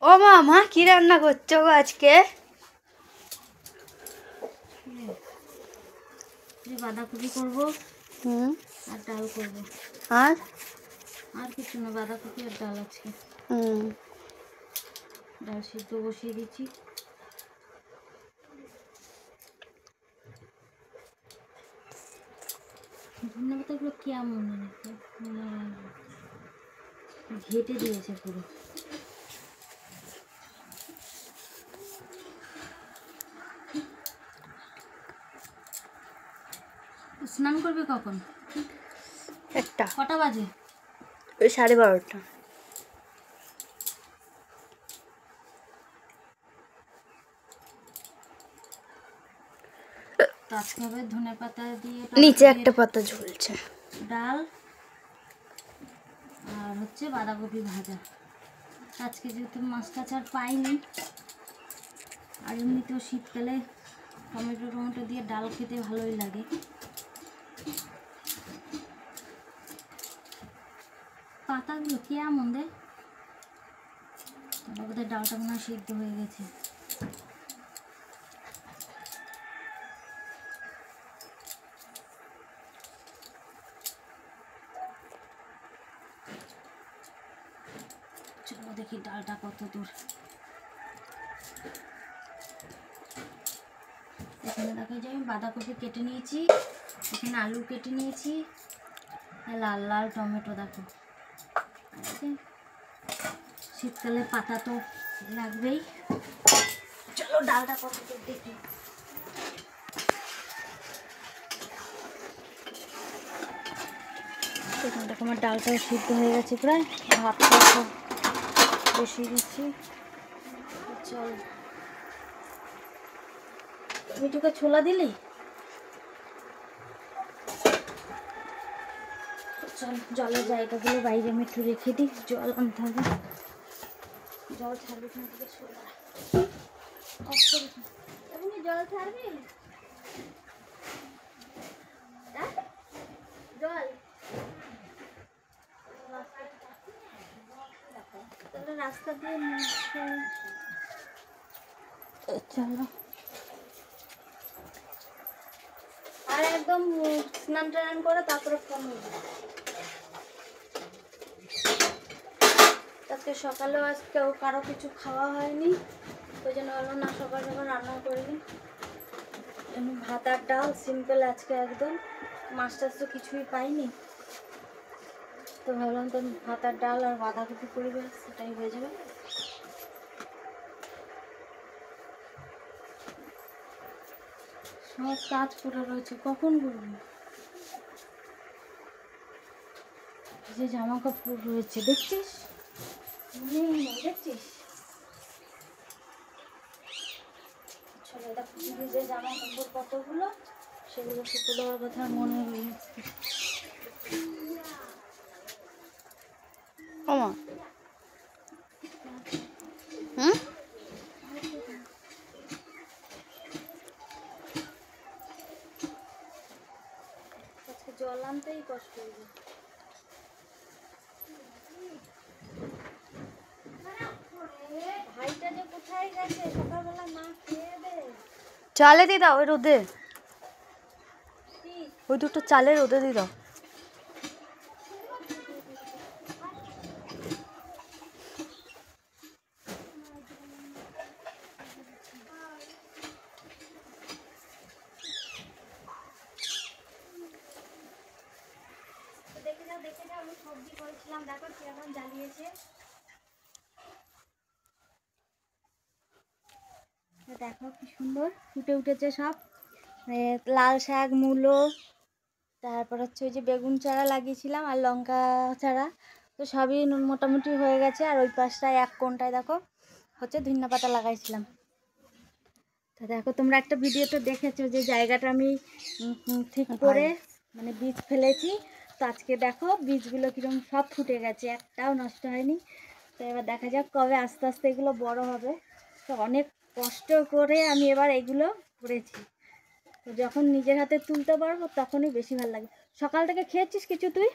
ও মামা কি রান্না করছো গো আজকে? বাঁধাকপি করব আর ডাল করব। আর আর কিছু না, বাঁধাকপি আর ডাল আজকে। ডাল সিদ্ধ বসিয়ে দিচ্ছি। ধনে পাতাগুলো কেমন ঘেটে দিয়েছে পুরো। স্নান করবে কখন? একটা কটা বাজে? ওই 12:30। আজকে হবে ধনে পাতা দিয়ে নিচে একটা পাতা ঝুলছে, ডাল আর হচ্ছে বাঁধাকপি ভাজা। আজকে যেহেতু মাছ টাছ আর পাইনি, আর এমনিতেও শীতকালে টমেটো দিয়ে ডাল খেতে ভালোই লাগে। পাতাগুলো কেমন দে, বোধহয় ডালটা মনে হয় সিদ্ধ হয়ে গেছে। চলো দেখি ডালটা কত দূর। এখানে দেখা যায় আমি বাঁধাকপি কেটে নিয়েছি, এখানে আলু কেটে নিয়েছি, লাল লাল টমেটো দেখো। শীতকালে পাতা তো লাগবেই। চলো ডালটা কত দূর দেখি। এখানে দেখো আমার ডালটাও সিদ্ধ হয়ে গেছে প্রায়, ভাতটা সব বসিয়ে দিচ্ছি। চল মিঠুকে ছোলা দিলি? চল জলের জায়গাগুলো বাইরে মিঠু রেখে দিই, জল আনতে হবে। জল ছাড়বি এখান থেকে, ছোলা এমনি জল ছাড়বি? জল তাহলে রাস্তা দিয়ে চলো। আর একদম স্নান টান করে তারপরে ফোন করবো। আজকে সকালেও আজকেও কারো কিছু খাওয়া হয়নি, ওই জন্য হলো না সকাল সকাল রান্না করিনি। ভাত আর ডাল সিম্পল আজকে একদম, মাছ টাছ তো কিছুই পাইনি, তো ভাবলাম তো ভাত আর ডাল আর বাঁধাকপি করবে, সেটাই হয়ে যাবে। সব কাজ পড়ে রয়েছে, কখন করবো? যে জামা কাপড় রয়েছে দেখছিস, দেখছিস? চলো দেখো যে জামা কাপড় কতগুলো, সেগুলো শুকো দেওয়ার কথা মনে রয়েছে। আজকে জল আনতেই কষ্ট হবে। ভাইটা যে কোথায় গেছে সকালবেলা, না খেয়ে দে। চালে দিয়ে দাও, ওই রোদে, ওই দুটো চালের রোদে দিয়ে দাও। দেখে যাও আমি সবজি করেছিলাম, দেখো কিরকম জ্বালিয়েছে। দেখো কি সুন্দর ফুটে উঠেছে সব। লাল শাক, মূলো, তারপর হচ্ছে ওই যে বেগুন চারা লাগিয়েছিলাম আর লঙ্কা চারা, তো সবই মোটামুটি হয়ে গেছে। আর ওই পাশটায় এক কোণটায় দেখো হচ্ছে ধনিয়া পাতা লাগাইছিলাম। তো দেখো তোমরা একটা ভিডিওতে দেখেছো যে জায়গাটা আমি ঠিক করে মানে বীজ ফেলেছি, তো আজকে দেখো বীজগুলো কিরকম সব ফুটে গেছে, একটাও নষ্ট হয়নি। তো এবার দেখা যাক কবে আস্তে আস্তে এগুলো বড় হবে। তো অনেক কষ্ট করে আমি এবার এগুলো করেছি, তো যখন নিজের হাতে তুলতে পারবো তখনই বেশি ভালো লাগে। সকাল থেকে খেয়েছিস কিছু তুই?